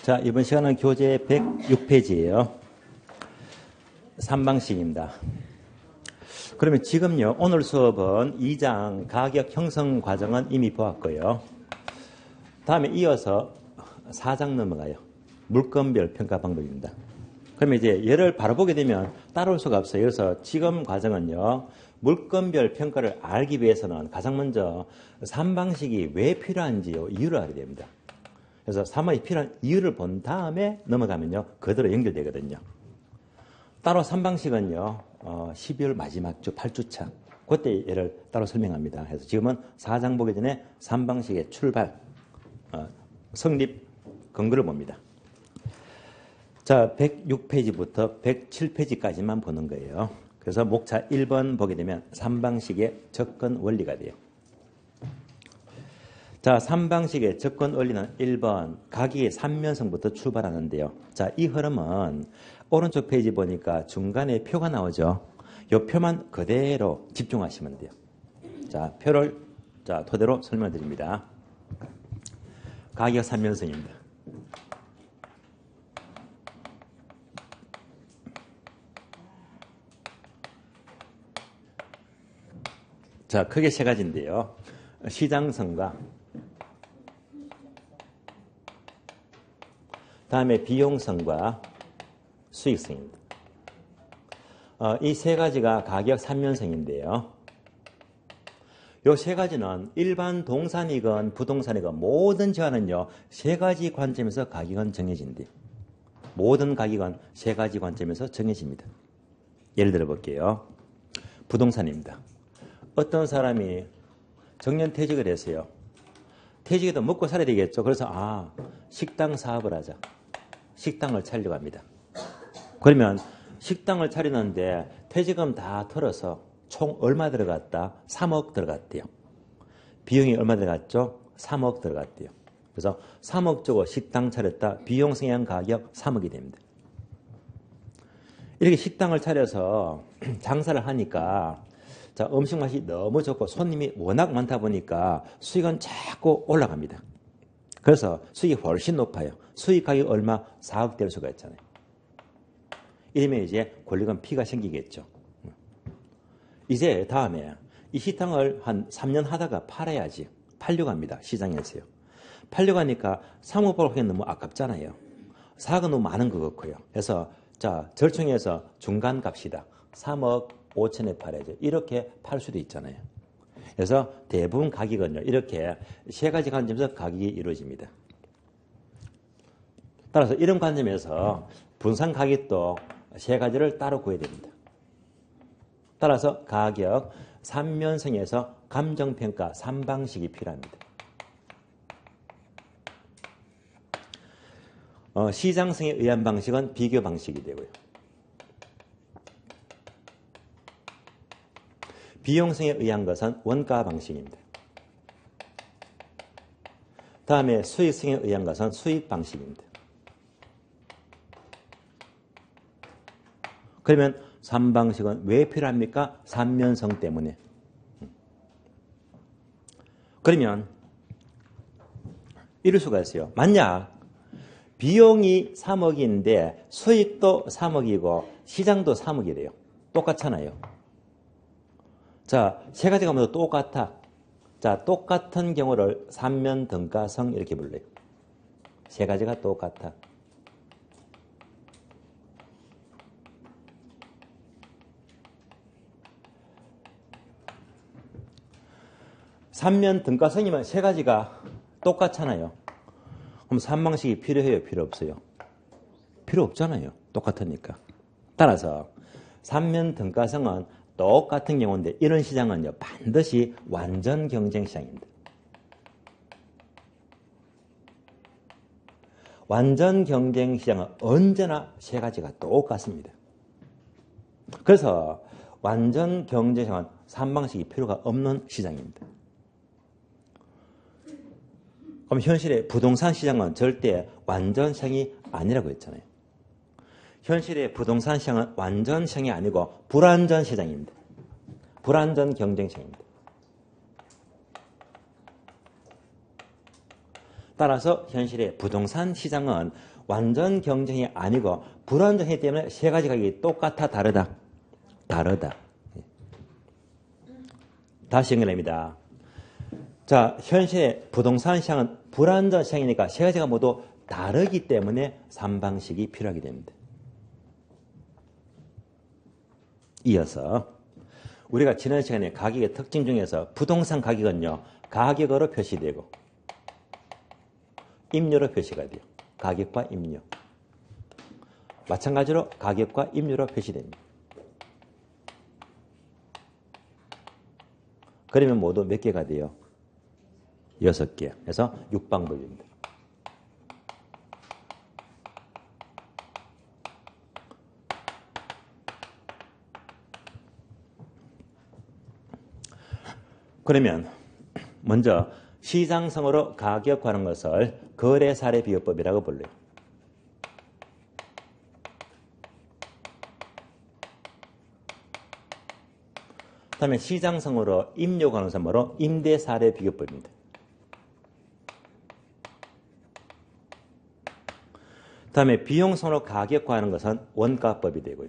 자, 이번 시간은 교재 106페이지예요. 3방식입니다. 그러면 지금요, 오늘 수업은 2장 가격 형성 과정은 이미 보았고요. 다음에 이어서 4장 넘어가요. 물건별 평가 방법입니다. 그러면 이제 얘를 바로 보게 되면 따라올 수가 없어요. 그래서 지금 과정은요, 물건별 평가를 알기 위해서는 가장 먼저 3방식이 왜 필요한지요, 이유를 알아야 됩니다. 그래서 3방식이 필요한 이유를 본 다음에 넘어가면요, 그대로 연결되거든요. 따로 3방식은요, 12월 마지막 주 8주차, 그때 얘를 따로 설명합니다. 그래서 지금은 4장 보기 전에 3방식의 출발, 성립 근거를 봅니다. 자, 106페이지부터 107페이지까지만 보는 거예요. 그래서 목차 1번 보게 되면 3방식의 접근 원리가 돼요. 자, 3방식의 접근 원리는 1번 가격의 3면성부터 출발하는데요. 자, 이 흐름은 오른쪽 페이지 보니까 중간에 표가 나오죠. 이 표만 그대로 집중하시면 돼요. 자, 표를 토대로 설명을 드립니다. 가격 3면성입니다. 자, 크게 세 가지인데요. 시장성과 다음에 비용성과 수익성입니다. 이 세 가지가 가격 3면성인데요. 이 세 가지는 일반 동산이건 부동산이건 모든 제한은요, 세 가지 관점에서 가격은 정해진대요. 모든 가격은 세 가지 관점에서 정해집니다. 예를 들어 볼게요. 부동산입니다. 어떤 사람이 정년퇴직을 했어요. 퇴직해도 먹고 살아야 되겠죠. 그래서 식당 사업을 하자. 식당을 차리려고 합니다. 그러면 식당을 차리는데 퇴직금 다 털어서 총 얼마 들어갔다? 3억 들어갔대요. 비용이 얼마 들어갔죠? 3억 들어갔대요. 그래서 3억 주고 식당 차렸다. 비용 성향 가격 3억이 됩니다. 이렇게 식당을 차려서 장사를 하니까 자, 음식 맛이 너무 좋고 손님이 워낙 많다 보니까 수익은 자꾸 올라갑니다. 그래서 수익이 훨씬 높아요. 수익 가격이 얼마? 4억 될 수가 있잖아요. 이러면 이제 권리금 피가 생기겠죠. 이제 다음에 이 식당을 한 3년 하다가 팔아야지. 팔려고 합니다. 시장에서요. 팔려고 하니까 3억 벌기엔 너무 아깝잖아요. 4억은 너무 많은 것 같고요. 그래서 자, 절충해서 중간 값이다. 3억 5천에 팔아야죠. 이렇게 팔 수도 있잖아요. 그래서 대부분 가격은요, 이렇게 세 가지 관점에서 가격이 이루어집니다. 따라서 이런 관점에서 분산 가격도 세 가지를 따로 구해야 됩니다. 따라서 가격 3면성에서 감정평가 3방식이 필요합니다. 시장성에 의한 방식은 비교 방식이 되고요. 비용성에 의한 것은 원가 방식입니다. 다음에 수익성에 의한 것은 수익 방식입니다. 그러면 3방식은 왜 필요합니까? 3면성 때문에. 그러면 이럴 수가 있어요. 만약 비용이 3억인데 수익도 3억이고 시장도 3억이래요. 똑같잖아요. 자, 세 가지가 모두 똑같아. 자, 똑같은 경우를 3면 등가성 이렇게 불러요. 세 가지가 똑같아. 삼면 등가성이면 세 가지가 똑같잖아요. 그럼 3방식이 필요해요? 필요 없어요? 필요 없잖아요. 똑같으니까. 따라서 3면 등가성은 똑같은 경우인데 이런 시장은요, 반드시 완전 경쟁 시장입니다. 완전 경쟁 시장은 언제나 세 가지가 똑같습니다. 그래서 완전 경쟁 시장은 3방식이 필요가 없는 시장입니다. 그럼 현실의 부동산 시장은 절대 완전 시장이 아니라고 했잖아요. 현실의 부동산 시장은 완전 시장이 아니고 불완전 시장입니다. 불완전 경쟁 시장입니다. 따라서 현실의 부동산 시장은 완전 경쟁이 아니고 불안정이기 때문에 세 가지 가격이 똑같아, 다르다? 다르다. 다시 연결합니다. 자, 현실의 부동산 시장은 불안정 시장이니까 세 가지가 모두 다르기 때문에 3방식이 필요하게 됩니다. 이어서 우리가 지난 시간에 가격의 특징 중에서 부동산 가격은요, 가격으로 표시되고 임료로 표시가 돼요. 가격과 임료. 마찬가지로 가격과 임료로 표시됩니다. 그러면 모두 몇 개가 돼요? 6개. 그래서 6방법입니다. 그러면 먼저 시장성으로 가격화하는 것을 거래사례비교법이라고 불러요. 그다음에 시장성으로 임료하는 것은 뭐로? 임대사례비교법입니다. 그다음에 비용성으로 가격화하는 것은 원가법이 되고요.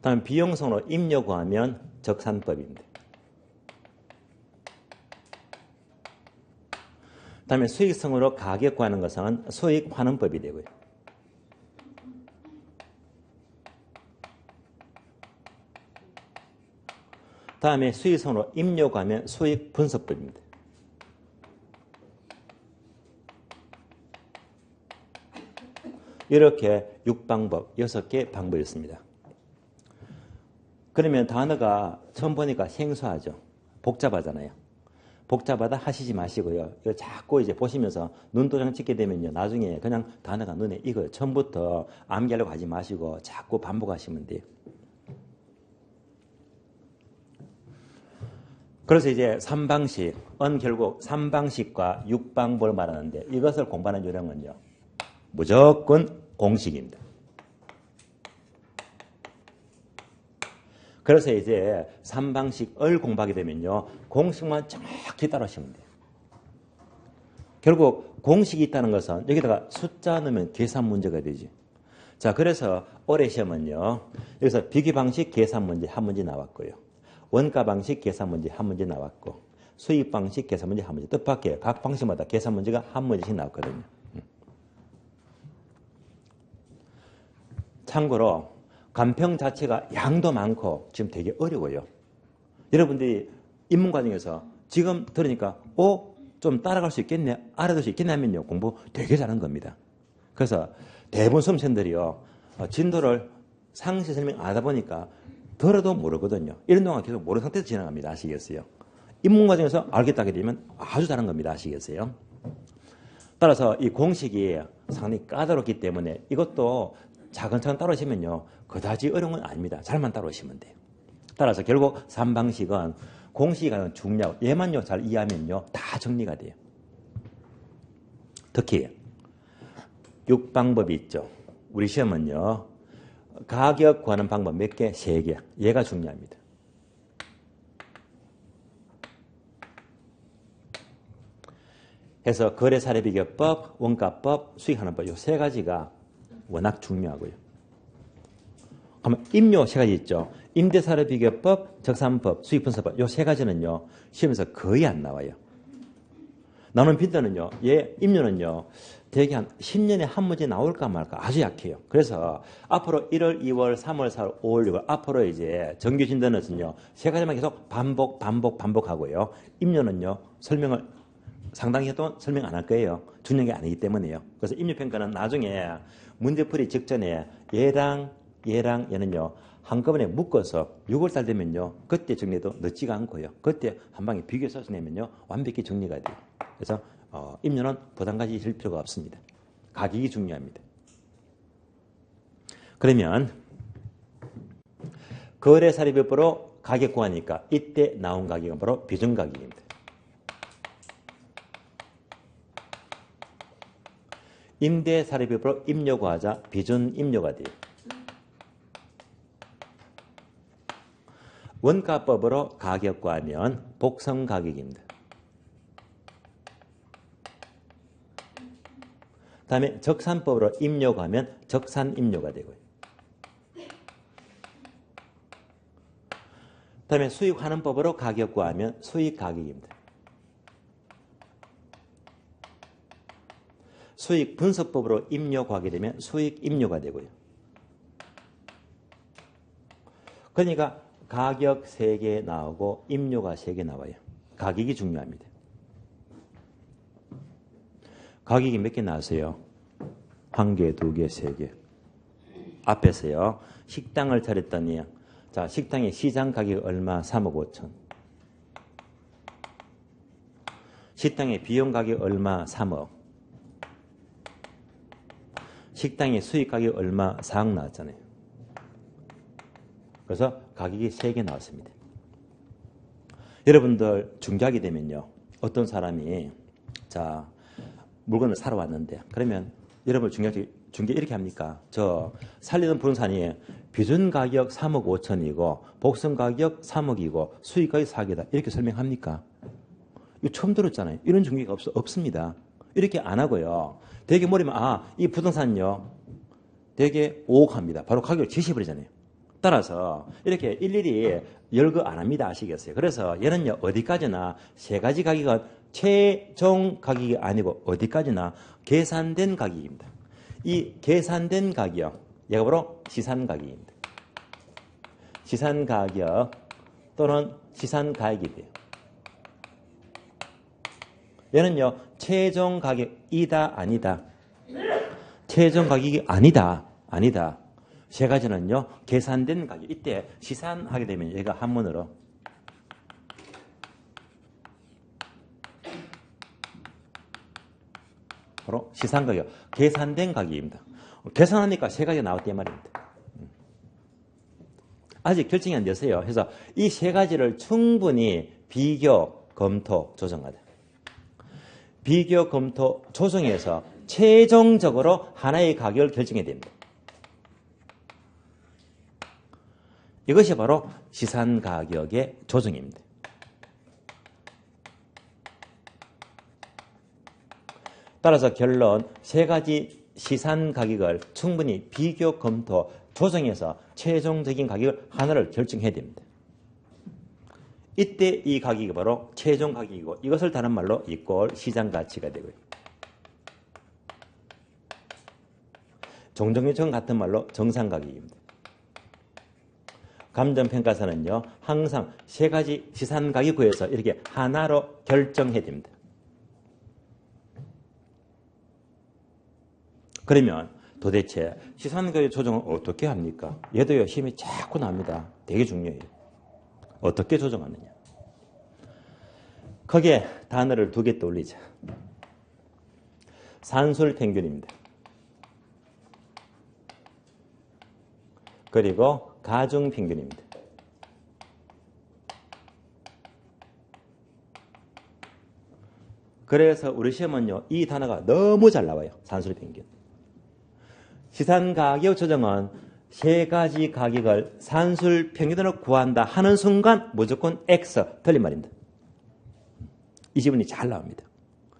다음 비용성으로 임료 구하면 적산법입니다. 다음에 수익성으로 가격 구하는 것은 수익환원법이 되고요. 다음에 수익성으로 임료 구하면 수익분석법입니다. 이렇게 6방법, 6개 방법이 있습니다. 그러면 단어가 처음 보니까 생소하죠. 복잡하잖아요. 복잡하다 하시지 마시고요. 이거 자꾸 이제 보시면서 눈도장 찍게 되면요. 나중에 그냥 단어가 눈에 익어요. 처음부터 암기하려고 하지 마시고 자꾸 반복하시면 돼요. 그래서 이제 3방식, 결국 3방식과 6방법을 말하는데 이것을 공부하는 요령은요. 무조건 공식입니다. 그래서 이제 3방식을 공부하게 되면요. 공식만 정확히 따라하시면 돼요. 결국 공식이 있다는 것은 여기다가 숫자 넣으면 계산 문제가 되지. 자, 그래서 올해 시험은요. 여기서 비교방식 계산 문제 한 문제 나왔고요. 원가 방식 계산 문제 한 문제 나왔고 수익 방식 계산 문제 한 문제. 뜻밖의 각 방식마다 계산 문제가 한 문제씩 나왔거든요. 참고로 간평 자체가 양도 많고 지금 되게 어려워요. 여러분들이 입문 과정에서 지금 들으니까 좀 따라갈 수 있겠네, 알아둘 수 있겠네 하면요. 공부 되게 잘한 겁니다. 그래서 대부분 수험생들이요. 진도를 상시 설명 안 하다 보니까 들어도 모르거든요. 이런 동안 계속 모르는 상태에서 지나갑니다. 아시겠어요? 입문 과정에서 알겠다 하게 되면 아주 잘한 겁니다. 아시겠어요? 따라서 이 공식이 상당히 까다롭기 때문에 이것도 차근차근 따라오시면요. 그다지 어려운 건 아닙니다. 잘만 따라오시면 돼요. 따라서 결국 3방식은 공식이 가장 중요하고 얘만요 잘 이해하면요. 다 정리가 돼요. 특히 6방법이 있죠. 우리 시험은요. 가격 구하는 방법 몇 개? 3개. 얘가 중요합니다. 해서 거래사례비교법, 원가법, 수익환원법 이 3가지가 워낙 중요하고요. 그러면 임료 3가지 있죠. 임대사례비교법, 적산법, 수익분석법 이 3가지는요. 시험에서 거의 안 나와요. 나오는 빈도는요. 임료는요. 대개 한 10년에 한 문제 나올까 말까 아주 약해요. 그래서 앞으로 1월, 2월, 3월, 4월, 5월, 6월 앞으로 이제 정규 진단에서는요. 3가지만 계속 반복하고요. 임료는요. 설명을 상당히 해도 설명 안 할 거예요. 중요한 게 아니기 때문에요. 그래서 임료평가는 나중에 문제풀이 직전에 얘는요. 한꺼번에 묶어서 6월달 되면요. 그때 정리해도 늦지가 않고요. 그때 한 방에 비교해서 내면요. 완벽히 정리가 돼요. 그래서 임료는 부담 가지실 필요가 없습니다. 가격이 중요합니다. 그러면 거래사례비법으로 가격 구하니까 이때 나온 가격은 바로 비중가격입니다. 임대사례비법으로 임료 구하자 비준 임료가 돼요. 원가법으로 가격 구하면 복선 가격입니다. 다음에 적산법으로 입력하면 적산입료가 되고요. 다음에 수익환원법으로 가격 구하면 수익가격입니다. 수익분석법으로 입력 구하게 되면 수익입료가 되고요. 그러니까 가격 3개 나오고 입료가 3개 나와요. 가격이 중요합니다. 가격이 몇 개 나왔어요? 1개, 2개, 3개. 앞에서요. 식당을 차렸더니 자, 식당의 시장 가격 얼마? 3억 5천. 식당의 비용 가격 얼마? 3억. 식당의 수익 가격 얼마? 4억 나왔잖아요. 그래서 가격이 3개 나왔습니다. 여러분들 중개하게 되면요. 어떤 사람이 자 물건을 사러 왔는데 그러면 여러분 중개 이렇게 합니까? 저 살리는 부동산이 비준 가격 3억 5천이고 복선 가격 3억이고 수익 가격 4억이다. 이렇게 설명합니까? 이거 처음 들었잖아요. 이런 중개가 없습니다. 이렇게 안 하고요. 되게 모르면 이 부동산요. 되게 5억 합니다. 바로 가격을 제시해버리잖아요. 따라서 이렇게 일일이 열거 안 합니다. 아시겠어요? 그래서 얘는요. 어디까지나 3가지 가격은 최종 가격이 아니고 어디까지나 계산된 가격입니다. 이 계산된 가격, 얘가 바로 시산가격입니다. 시산가격 또는 시산가액이 돼요. 얘는요. 최종 가격이다 아니다. 최종 가격이 아니다. 3가지는요. 계산된 가격. 이때 시산하게 되면 얘가 한문으로 바로 시산가격. 계산된 가격입니다. 계산하니까 3가지가 나왔단 말입니다. 아직 결정이 안 됐어요. 그래서 이 3가지를 충분히 비교, 검토, 조정하다. 비교, 검토, 조정해서 최종적으로 하나의 가격을 결정해야 됩니다. 이것이 바로 시산가격의 조정입니다. 따라서 결론 3가지 시산가격을 충분히 비교, 검토, 조정해서 최종적인 가격을 하나를 결정해야 됩니다. 이때 이 가격이 바로 최종 가격이고 이것을 다른 말로 이꼴 시장가치가 되고요. 종정유청 같은 말로 정상가격입니다. 감정평가서는요. 항상 3가지 시산가격 구에서 이렇게 하나로 결정해야 됩니다. 그러면 도대체 시산가격 조정은 어떻게 합니까? 얘도요. 힘이 자꾸 납니다. 되게 중요해요. 어떻게 조정하느냐. 거기에 단어를 2개 떠올리자. 산술평균입니다. 그리고 가중평균입니다. 그래서 우리 시험은요. 이 단어가 너무 잘 나와요. 산술평균. 시산가격 조정은 3가지 가격을 산술평균으로 구한다 하는 순간 무조건 X 틀린 말입니다. 이 지문이 잘 나옵니다.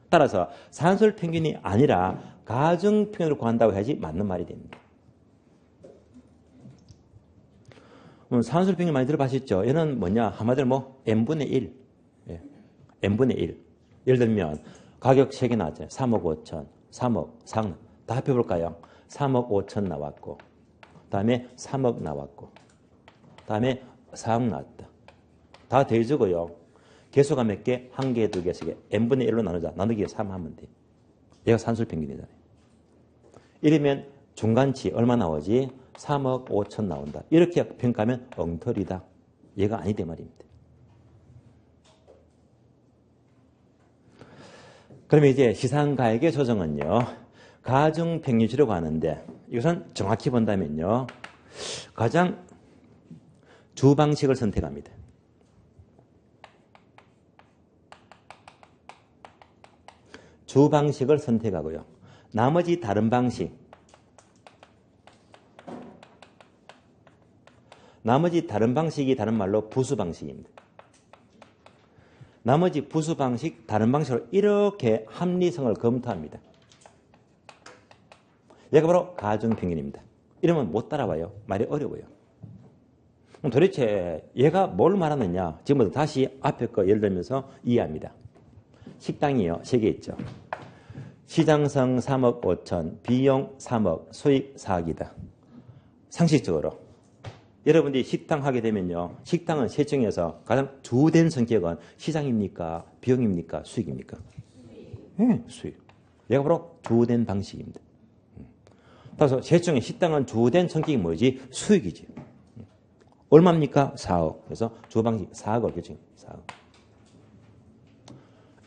따라서 산술평균이 아니라 가중평균으로 구한다고 해야지 맞는 말이 됩니다. 산술평균 많이 들어보셨죠? 얘는 뭐냐? 한마디로 n분의 1. 예. n분의 1. 예를 들면 가격 3개 나왔잖아요. 3억 5천, 3억, 4억. 다 합해볼까요? 3억 5천 나왔고 다음에 3억 나왔고 다음에 4억 나왔다. 다 더해주고요. 개수가 몇 개? 1개, 2개, 3개. n분의 1로 나누자. 나누기에 3 하면 돼. 얘가 산술평균이잖아요. 이러면 중간치 얼마 나오지? 3억 5천 나온다. 이렇게 평가하면 엉터리다. 얘가 아니다 말입니다. 그러면 이제 시산가액의 조정은요. 가중평균치라고 하는데 이것은 정확히 본다면요. 가장 주 방식을 선택합니다. 주 방식을 선택하고요. 나머지 다른 방식, 나머지 다른 방식이 다른 말로 부수 방식입니다. 나머지 부수 방식, 다른 방식으로 이렇게 합리성을 검토합니다. 얘가 바로 가중평균입니다. 이러면 못 따라와요. 말이 어려워요. 그럼 도대체 얘가 뭘 말하느냐? 지금부터 다시 앞에 거 예를 들면서 이해합니다. 식당이요. 3개 있죠. 시장성 3억 5천, 비용 3억, 수익 4억이다. 상식적으로. 여러분들이 식당 하게 되면요. 식당은 세 중에서 가장 주된 성격은 시장입니까? 비용입니까? 수익입니까? 네, 수익. 얘가 바로 주된 방식입니다. 그래서 세 중에 식당은 주된 성격이 뭐지? 수익이지. 얼마입니까? 4억. 그래서 주 방식 4억을 결정합니다. 4억.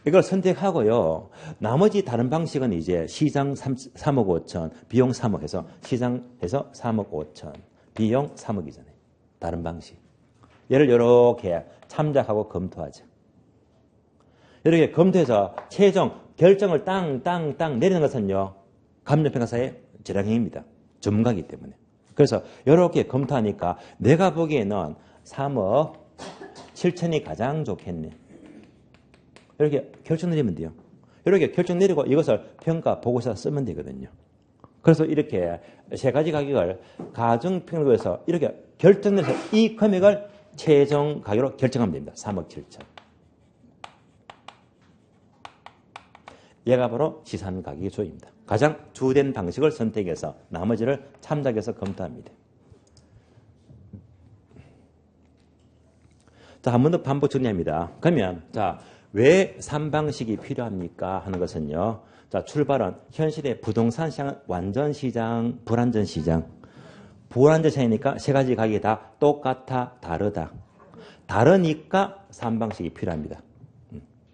이걸 선택하고요. 나머지 다른 방식은 이제 시장 3억 5천, 비용 3억 해서 시장에서 3억 5천, 비용 3억이잖아요. 다른 방식. 얘를 이렇게 참작하고 검토하죠. 이렇게 검토해서 최종 결정을 땅 내리는 것은요. 감정평가사의 재량행입니다. 전문가이기 때문에. 그래서 이렇게 검토하니까 내가 보기에는 3억 7천이 가장 좋겠네. 이렇게 결정 내리면 돼요. 이렇게 결정 내리고 이것을 평가 보고서 쓰면 되거든요. 그래서 이렇게 세 가지 가격을 가중평가에서 이렇게 결정내서 이 금액을 최종 가격으로 결정하면 됩니다. 3억 7천. 얘가 바로 시산 가격의 조입니다. 가장 주된 방식을 선택해서 나머지를 참작해서 검토합니다. 자, 한 번 더 반복 정리합니다. 그러면 자, 왜 3방식이 필요합니까? 하는 것은요. 자, 출발은 현실의 부동산 시장은 완전 시장, 불완전 시장. 불완전 시장이니까 세 가지 가격이 다 똑같아, 다르다. 다르니까 3방식이 필요합니다.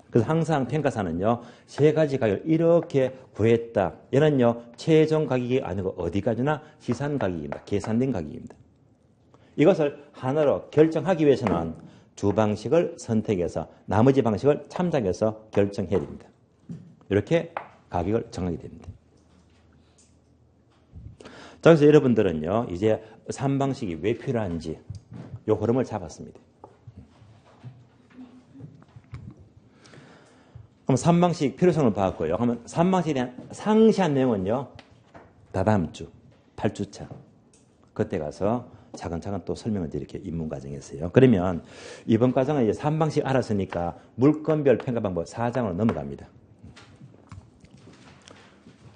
그래서 항상 평가사는요. 세 가지 가격을 이렇게 구했다. 얘는요. 최종 가격이 아니고 어디까지나 시산 가격입니다. 계산된 가격입니다. 이것을 하나로 결정하기 위해서는 주 방식을 선택해서 나머지 방식을 참작해서 결정해야 됩니다. 이렇게 가격을 정하게 됩니다. 자, 그래서 여러분들은요, 이제 3방식이 왜 필요한지 이 흐름을 잡았습니다. 그럼 3방식 필요성을 봤고요. 그러면 3방식에 대한 상세한 내용은요, 다다음 주, 8주차. 그때 가서 차근차근 또 설명을 드릴게요. 입문 과정에서요. 그러면 이번 과정은 이제 3방식 알았으니까 물건별 평가 방법 4장으로 넘어갑니다.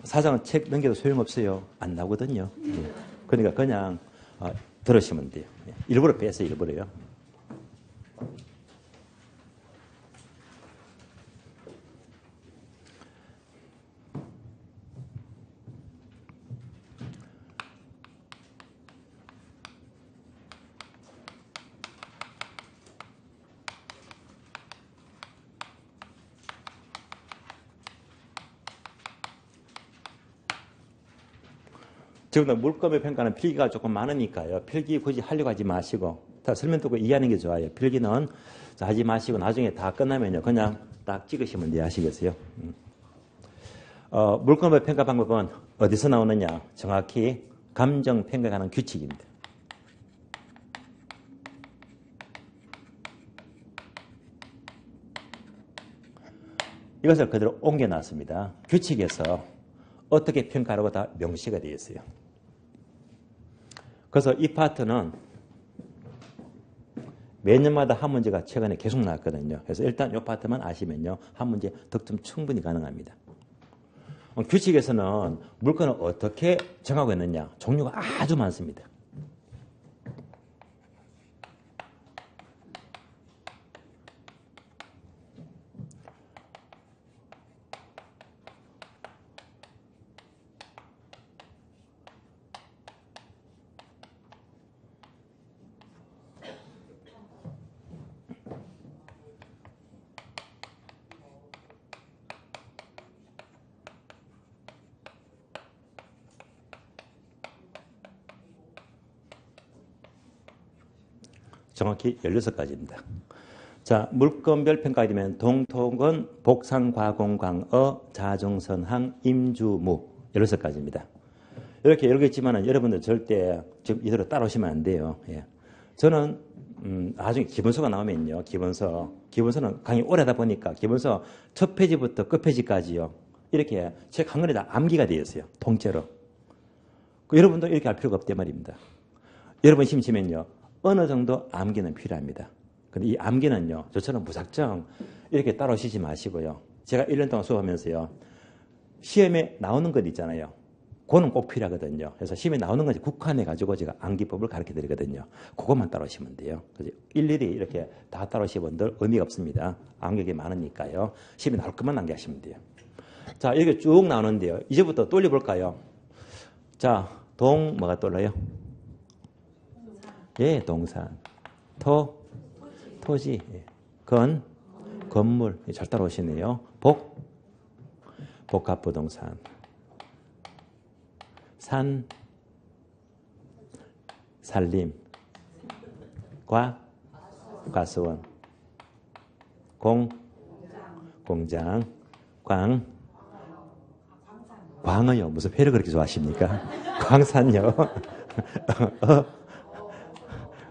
4장은 책 넘겨도 소용없어요. 안 나오거든요. 그러니까 그냥 들으시면 돼요. 일부러 뺐어요. 일부러요. 지금 물건별 평가는 필기가 조금 많으니까요. 필기 굳이 하려고 하지 마시고 다 설명 듣고 이해하는 게 좋아요. 필기는 하지 마시고 나중에 다 끝나면요. 그냥 딱 찍으시면 돼요. 아시겠어요? 물건별 평가 방법은 어디서 나오느냐? 정확히 감정 평가하는 규칙입니다. 이것을 그대로 옮겨놨습니다. 규칙에서 어떻게 평가하라고 다 명시가 되어 있어요. 그래서 이 파트는 매년마다 한 문제가 최근에 계속 나왔거든요. 그래서 일단 이 파트만 아시면요. 한 문제 득점 충분히 가능합니다. 규칙에서는 물건을 어떻게 정하고 있느냐. 종류가 아주 많습니다. 정확히 16가지입니다. 자, 물건별 평가가 되면 동통은 복상, 과공, 광어, 자중선항, 임주무 16가지입니다. 이렇게 여러 개 있지만 여러분들 절대 지금 이대로 따라오시면 안 돼요. 예. 저는 나중에 기본서가 나오면요. 기본서는 강의 오래 하다 보니까 기본서 첫 페이지부터 끝 페이지까지요. 이렇게 책 한 권에 다 암기가 되어 있어요. 통째로. 여러분도 이렇게 할 필요가 없단 말입니다. 여러분 심심면요 어느 정도 암기는 필요합니다. 근데 이 암기는요 저처럼 무작정 이렇게 따라오시지 마시고요. 제가 1년 동안 수업하면서요 시험에 나오는 것 있잖아요. 그거는 꼭 필요하거든요. 그래서 시험에 나오는 것이 국한해가지고 제가 암기법을 가르쳐 드리거든요. 그것만 따라오시면 돼요. 그래서 일일이 이렇게 다 따라오시는 분들 의미가 없습니다. 암기가 많으니까요. 시험에 나올 것만 암기하시면 돼요. 자, 이렇게 쭉 나오는데요. 이제부터 돌려볼까요? 자, 뭐가 떠올라요? 예, 동산. 토지. 예. 건물. 예, 잘 따라오시네요. 복합부동산. 산림. 과수원. 공장. 광어요. 무슨 회를 그렇게 좋아하십니까? 광산요.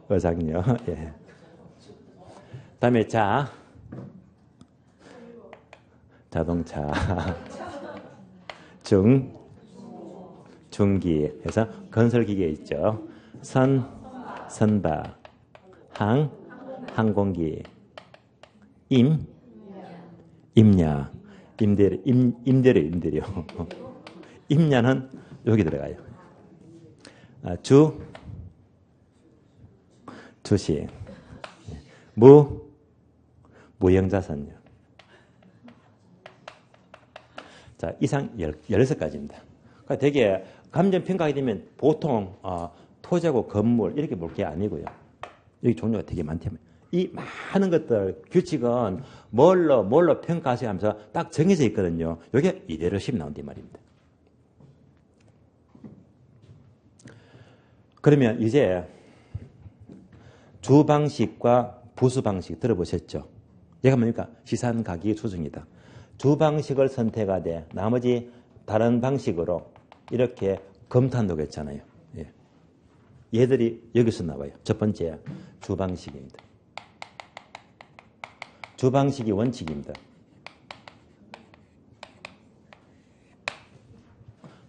어장요. 예. 다음에 자동차. 중기 해서 건설기계 있죠. 선박. 항공기. 임야. 임대료. 임야는 여기 들어가요. 주식. 무형자산요. 자, 이상 16가지입니다. 그러니까 되게 감정평가하게 되면 보통 토지하고 건물 이렇게 볼 게 아니고요. 여기 종류가 되게 많다면 이 많은 것들 규칙은 뭘로 평가하세요 하면서 딱 정해져 있거든요. 이게 이대로 시험 나온단 말입니다. 그러면 이제 주방식과 부수방식 들어보셨죠? 얘가 뭡니까? 시산가기 수중이다. 주방식을 선택하되 나머지 다른 방식으로 이렇게 검토한다고 했잖아요. 예. 얘들이 여기서 나와요. 첫 번째 주방식입니다. 주방식이 원칙입니다.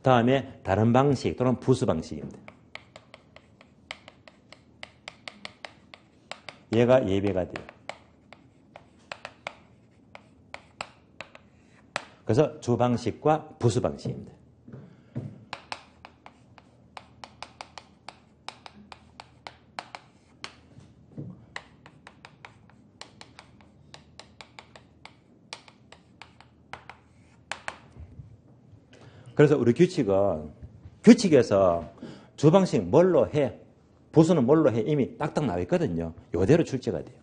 다음에 다른 방식 또는 부수방식입니다. 얘가 예배가 돼요. 그래서 주방식과 부수방식입니다. 그래서 우리 규칙에서 주방식 뭘로 해? 부수는 뭘로 해? 이미 딱딱 나와 있거든요. 이대로 출제가 돼요.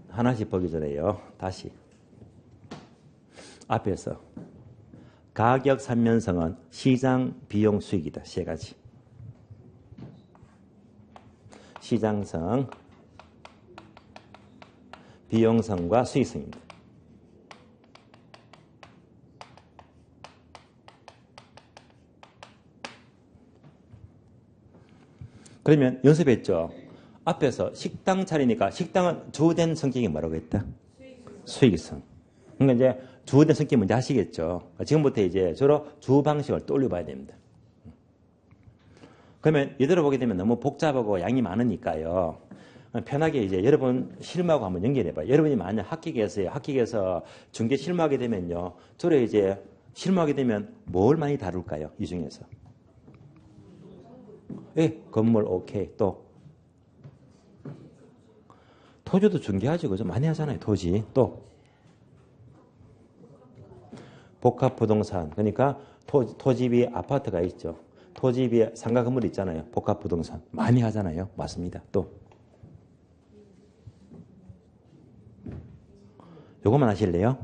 하나씩 보기 전에요. 다시. 앞에서 가격 삼면성은 시장 비용 수익이다. 세 가지. 시장성, 비용성과 수익성입니다. 그러면 연습했죠. 앞에서 식당 차리니까 식당은 주된 성격이 뭐라고 했다? 수익성. 그러니까 이제 주된 성격이 뭔지 아시겠죠? 지금부터 이제 주로 주방식을 떠올려봐야 됩니다. 그러면 이대로 보게 되면 너무 복잡하고 양이 많으니까요. 편하게 이제 여러분 실무하고 한번 연결해봐요. 여러분이 만약 합격해서 중개 실무하게 되면요. 주로 이제 실무하게 되면 뭘 많이 다룰까요? 이 중에서. 예, 건물 오케이. 또 토지도 중개하죠. 그죠? 많이 하잖아요. 토지. 또 복합부동산. 그러니까 토지 위에 아파트가 있죠. 토지 위에 상가 건물 있잖아요. 복합부동산. 많이 하잖아요. 맞습니다. 또 요것만 하실래요?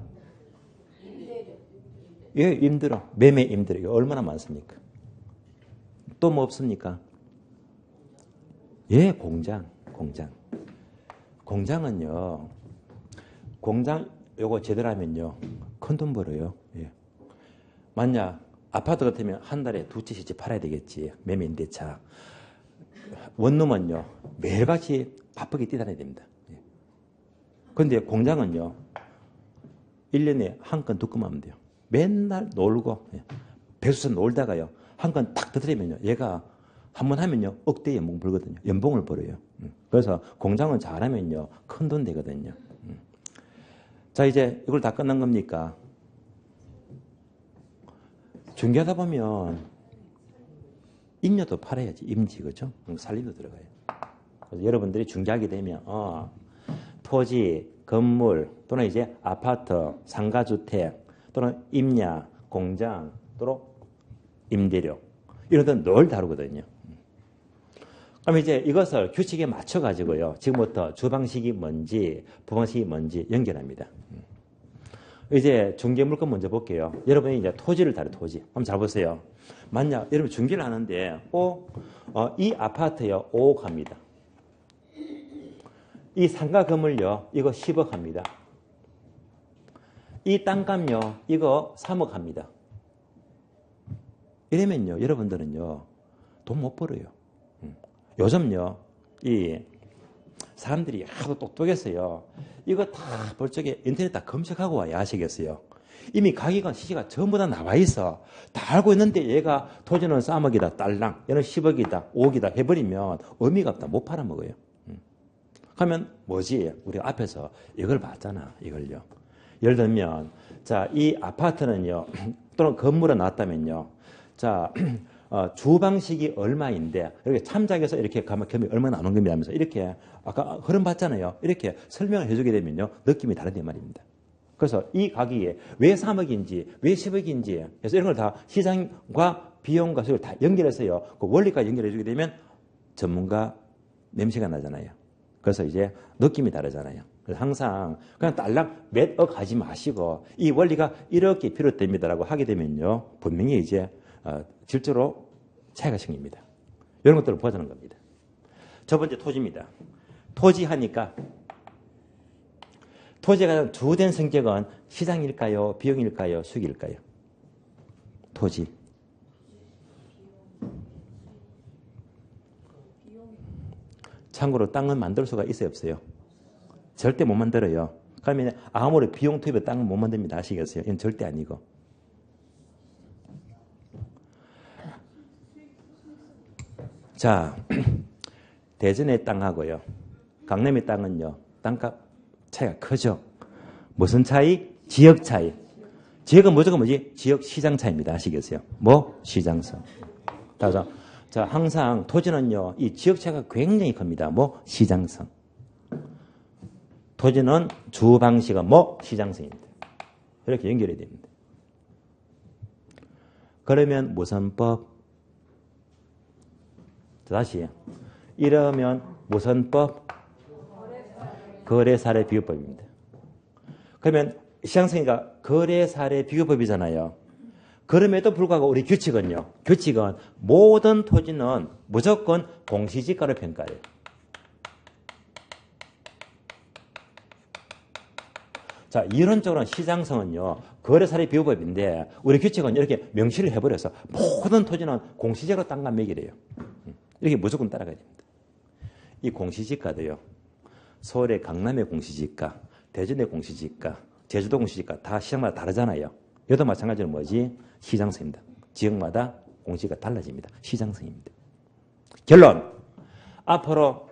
예, 임대료. 매매 임대료. 이거 얼마나 많습니까? 또 뭐 없습니까? 예, 공장. 공장은요. 공장 요거 제대로 하면요. 큰 돈 벌어요. 예. 만약 아파트 같으면 한 달에 2채 집 팔아야 되겠지. 매매 임대차. 원룸은요. 매일같이 바쁘게 뛰다녀야 됩니다. 그런데 공장은요. 1년에 한 건, 2건 하면 돼요. 맨날 놀고 배수선 놀다가요. 한 건 딱 터뜨리면요. 얘가 한 번 하면요. 억대 연봉 벌거든요. 연봉을 벌어요. 그래서 공장은 잘하면요. 큰 돈 되거든요. 자, 이제 이걸 다 끝난 겁니까? 중개하다 보면 임료도 팔아야지. 임지, 그죠? 살림도 들어가요. 그래서 여러분들이 중개하게 되면 토지, 건물 또는 이제 아파트, 상가주택 또는 임야, 공장 또는 임대료 이런 데는 늘 다루거든요. 그럼 이제 이것을 규칙에 맞춰 가지고요. 지금부터 주방식이 뭔지 부방식이 뭔지 연결합니다. 이제 중개 물건 먼저 볼게요. 여러분이 이제 토지를 다뤄 토지. 한번 잘 보세요. 만약 여러분 중개를 하는데 이 아파트요 5억 합니다. 이 상가 건물요 이거 10억 합니다. 이 땅값요 이거 3억 합니다. 이러면요 여러분들은요 돈 못 벌어요. 요즘요 이 사람들이 하도 똑똑해서요 이거 다 볼 적에 인터넷 다 검색하고 와야 아시겠어요. 이미 가격과 시세가 전부 다 나와 있어. 다 알고 있는데 얘가 토지는 3억이다 딸랑 얘는 10억이다 5억이다 해버리면 의미가 없다. 못 팔아먹어요. 그러면 뭐지? 우리 앞에서 이걸 봤잖아. 이걸요. 예를 들면 자, 이 아파트는요 또는 건물은 나왔다면요. 자, 주방식이 얼마인데 이렇게 참작해서 이렇게 가면 금액이 얼마나 나오는 겁니다 하면서 이렇게 아까 흐름 봤잖아요. 이렇게 설명을 해주게 되면요. 느낌이 다르단 말입니다. 그래서 이 가격이 왜 3억인지 왜 10억인지 그래서 이런 걸 다 시장과 비용과 수익을 다 연결해서요. 그 원리까지 연결해 주게 되면 전문가 냄새가 나잖아요. 그래서 이제 느낌이 다르잖아요. 그래서 항상 그냥 딸랑 몇억 하지 마시고 이 원리가 이렇게 비롯됩니다라고 하게 되면요. 분명히 이제 질적으로 차이가 생깁니다. 이런 것들을 보자는 겁니다. 첫 번째 토지입니다. 토지 하니까 토지가 가장 주된 성격은 시장일까요? 비용일까요? 수익일까요? 토지. 참고로 땅은 만들 수가 있어요? 없어요? 절대 못 만들어요. 그러면 아무리 비용 투입에 땅은 못 만듭니다. 아시겠어요? 이건 절대 아니고. 자, 대전의 땅하고요. 강남의 땅은요. 땅값 차이가 크죠. 무슨 차이? 지역 차이. 지역은 무조건 뭐지? 지역 시장 차이입니다. 아시겠어요? 뭐? 시장성. 따라서 자, 항상 토지는요. 이 지역 차이가 굉장히 큽니다. 뭐? 시장성. 토지는 주 방식은 뭐? 시장성입니다. 이렇게 연결이 됩니다. 그러면 무선법 다시 이러면 무선법 거래사례 비교법입니다. 그러면 시장성이가 거래사례 비교법이잖아요. 그럼에도 불구하고 우리 규칙은요. 규칙은 모든 토지는 무조건 공시지가로 평가해요. 자, 이론적으로는 시장성은요. 거래사례 비교법인데 우리 규칙은 이렇게 명시를 해버려서 모든 토지는 공시지가로 땅값 매기래요. 이렇게 무조건 따라가야 됩니다. 이 공시지가도요. 서울의 강남의 공시지가, 대전의 공시지가, 제주도 공시지가 다 시장마다 다르잖아요. 여기도 마찬가지로 뭐지? 시장성입니다. 지역마다 공시가 달라집니다. 시장성입니다. 결론. 앞으로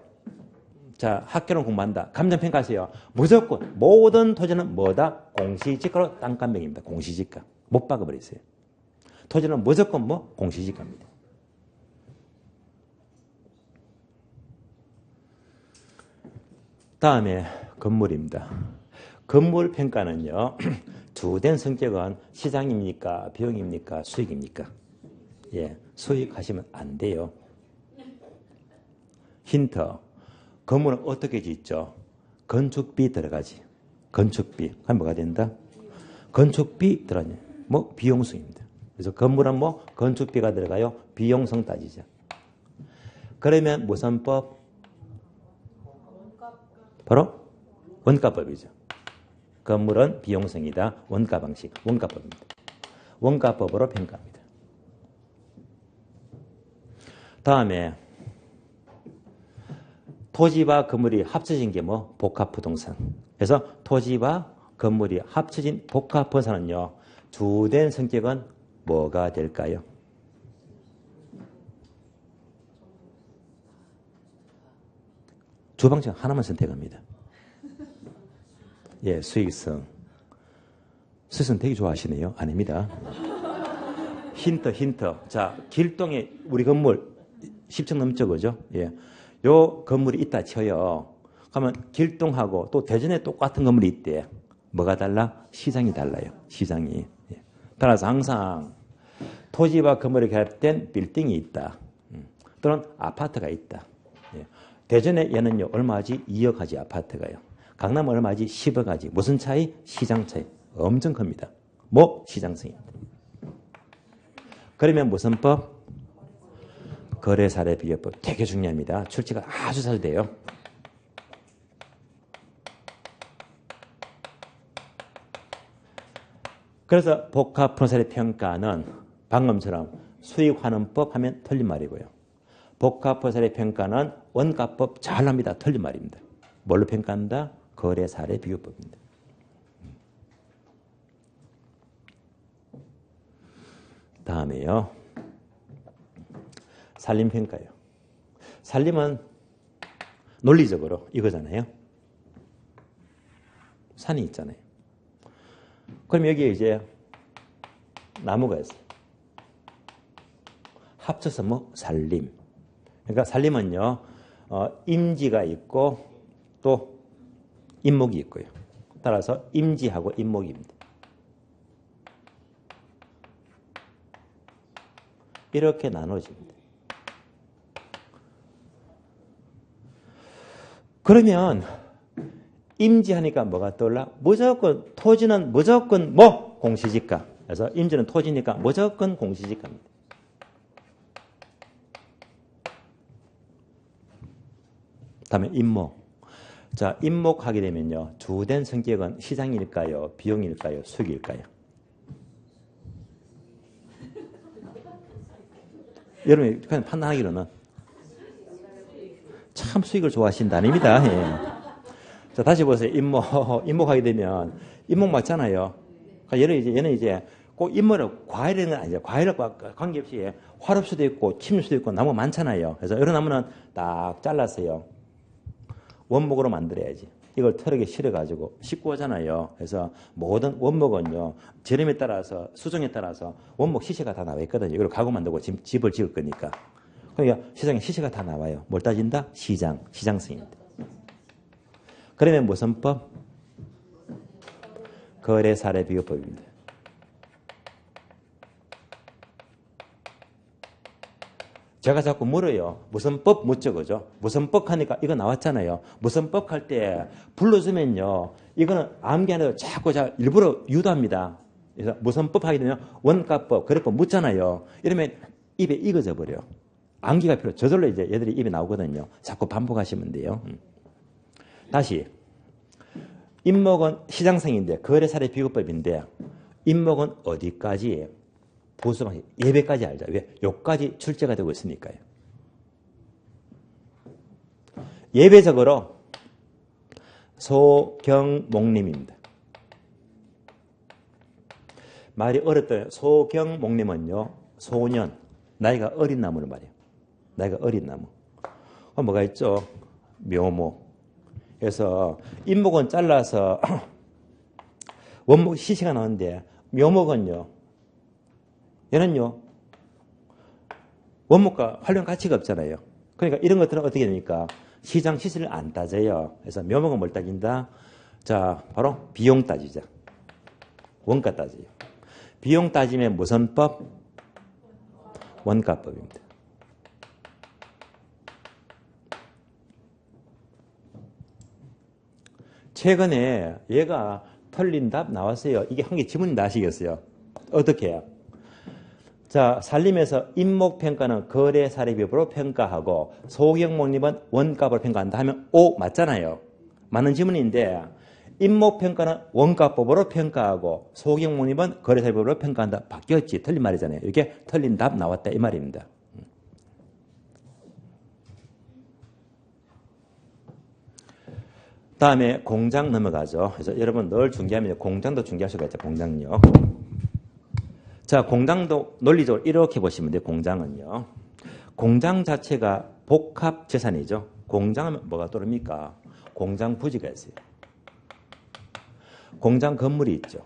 자 학교는 공부한다. 감정평가하세요. 무조건 모든 토지는 뭐다? 공시지가로 땅값 매깁니다. 공시지가. 못 박아버리세요. 토지는 무조건 뭐? 공시지가입니다. 다음에 건물입니다. 건물 평가는요. 주된 성격은 시장입니까? 비용입니까? 수익입니까? 예, 수익하시면 안 돼요. 힌트. 건물은 어떻게 짓죠? 건축비 들어가지. 건축비. 그럼 뭐가 된다? 건축비 들어가냐? 뭐 비용성입니다. 그래서 건물은 뭐 건축비가 들어가요. 비용성 따지죠. 그러면 무선법 바로 원가법이죠. 건물은 비용성이다. 원가 방식, 원가법입니다. 원가법으로 평가합니다. 다음에 토지와 건물이 합쳐진 게 뭐? 복합부동산. 그래서 토지와 건물이 합쳐진 복합부동산은요. 주된 성격은 뭐가 될까요? 두 방식 하나만 선택합니다. 예, 수익성. 수익성 되게 좋아하시네요. 아닙니다. 힌트. 자, 길동에 우리 건물 10층 넘죠, 그죠? 예. 요 건물이 있다 쳐요. 그러면 길동하고 또 대전에 똑같은 건물이 있대. 뭐가 달라? 시장이 달라요. 시장이. 예. 따라서 항상 토지와 건물이 결합된 빌딩이 있다. 또는 아파트가 있다. 예. 대전에 얘는요, 얼마지? 2억 하지 아파트가요. 강남은 얼마지? 10억 하지. 무슨 차이? 시장 차이. 엄청 큽니다. 뭐? 시장성입니다. 그러면 무슨 법? 거래사례 비교법. 되게 중요합니다. 출제가 아주 잘 돼요. 그래서 복합분할사례 평가는 방금처럼 수익환원법 하면 틀린 말이고요. 복합분할사례 평가는 원가법 잘 합니다. 틀린 말입니다. 뭘로 평가한다? 거래사례 비교법입니다. 다음에요. 산림평가요. 산림은 논리적으로 이거잖아요. 산이 있잖아요. 그럼 여기에 이제 나무가 있어요. 합쳐서 뭐? 산림. 그러니까 산림은요, 임지가 있고 또 임목이 있고요. 따라서 임지하고 임목입니다. 이렇게 나눠집니다. 그러면 임지하니까 뭐가 떠올라? 무조건 토지는 무조건 뭐? 공시지가. 그래서 임지는 토지니까 무조건 공시지가입니다. 다음에 임목. 자, 임목하게 되면요. 주된 성격은 시장일까요? 비용일까요? 수익일까요? 여러분이 그냥 판단하기로는 참 수익을 좋아하신다 아닙니다. 예. 자, 다시 보세요. 임목하게 되면 임목 맞잖아요. 그러니까 얘는 이제 꼭 임목을 과일은 아니죠. 과일과 관계없이 화릅수도 있고 침수도 있고 나무 많잖아요. 그래서 이런 나무는 딱 잘랐어요. 원목으로 만들어야지. 이걸 트럭에 실어가지고 싣고 오잖아요. 그래서 모든 원목은요, 지름에 따라서, 수정에 따라서 원목 시세가 다 나와 있거든요. 이걸 가구 만들고 집을 지을 거니까. 그러니까 시장에 시세가 다 나와요. 뭘 따진다? 시장성입니다. 그러면 무슨 법? 거래사례 비교법입니다. 제가 자꾸 물어요. 무슨 법 묻죠, 그죠? 무슨 법 하니까 이거 나왔잖아요. 무슨 법 할 때 불러주면요. 이거는 암기 안 해도 자꾸 일부러 유도합니다. 그래서 무슨 법 하게 되면 원가법, 거래법 묻잖아요. 이러면 입에 익어져 버려. 암기가 필요. 저절로 이제 얘들이 입에 나오거든요. 자꾸 반복하시면 돼요. 다시. 임목은 시장성인데 거래사례 비교법인데 임목은 어디까지? 보수방식 예배까지 알자. 왜? 요까지 출제가 되고 있으니까요. 예배적으로 소경목림입니다. 말이 어렵더라고요. 소경목림은요. 소년, 나이가 어린 나무를 말이에요. 나이가 어린 나무. 뭐가 있죠? 묘목. 그래서 임목은 잘라서 원목 시세가 나오는데 묘목은요. 얘는요. 원목과 활용 가치가 없잖아요. 그러니까 이런 것들은 어떻게 됩니까? 시장 시세를 안 따져요. 그래서 묘목은 뭘 따진다? 자, 바로 비용 따지자. 원가 따져요. 비용 따지면 무슨 법? 원가법입니다. 최근에 얘가 틀린 답 나왔어요. 이게 한 개 지문인데 아시겠어요? 어떻게 해요? 자, 산림에서 임목평가는 거래사례비법으로 평가하고 소경목림은 원가법으로 평가한다 하면 O 맞잖아요. 맞는 지문인데 임목평가는 원가법으로 평가하고 소경목림은 거래사례비법으로 평가한다. 바뀌었지. 틀린 말이잖아요. 이게 틀린 답 나왔다 이 말입니다. 다음에 공장 넘어가죠. 그래서 여러분 늘 중개하면 공장도 중개할 수가 있죠. 공장요. 자, 공장도 논리적으로 이렇게 보시면 돼요. 공장은요. 공장 자체가 복합 재산이죠. 공장하면 뭐가 따릅니까? 공장 부지가 있어요. 공장 건물이 있죠.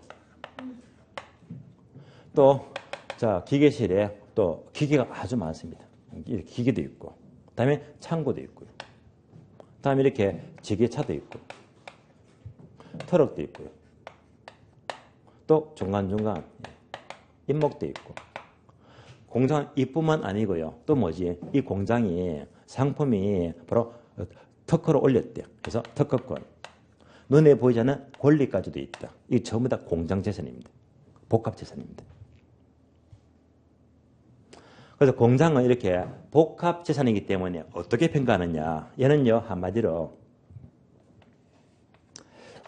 또, 자, 기계실에 또 기계가 아주 많습니다. 기계도 있고, 그 다음에 창고도 있고요. 그 다음에 이렇게 지게차도 있고, 트럭도 있고요. 또 중간중간 인목도 있고. 공장은 이뿐만 아니고요. 또 뭐지? 이 공장이 상품이 바로 특허로 올렸대요. 그래서 특허권. 눈에 보이지 않는 권리까지도 있다. 이 전부 다 공장 재산입니다. 복합 재산입니다. 그래서 공장은 이렇게 복합 재산이기 때문에 어떻게 평가하느냐. 얘는요, 한마디로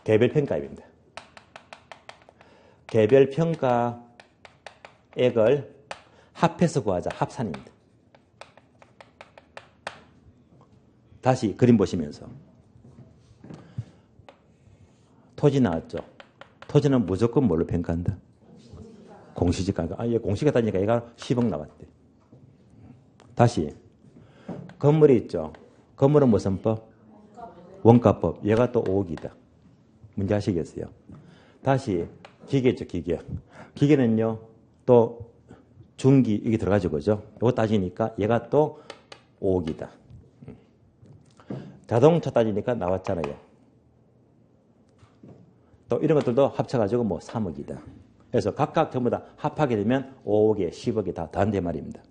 개별평가입니다. 개별평가액을 합해서 구하자. 합산입니다. 다시 그림 보시면서. 토지 나왔죠? 토지는 무조건 뭘로 평가한다? 공시지가. 얘 공시가 따지니까 얘가 10억 나왔대. 다시. 건물이 있죠? 건물은 무슨 법? 원가법. 얘가 또 5억이다. 문제 아시겠어요? 다시. 기계죠, 기계. 기계는요, 또 중기, 이게 들어가죠, 그죠? 이거 따지니까 얘가 또 5억이다. 자동차 따지니까 나왔잖아요. 또 이런 것들도 합쳐가지고 뭐 3억이다. 그래서 각각 전부 다 합하게 되면 5억에 10억이 다 더한대 말입니다.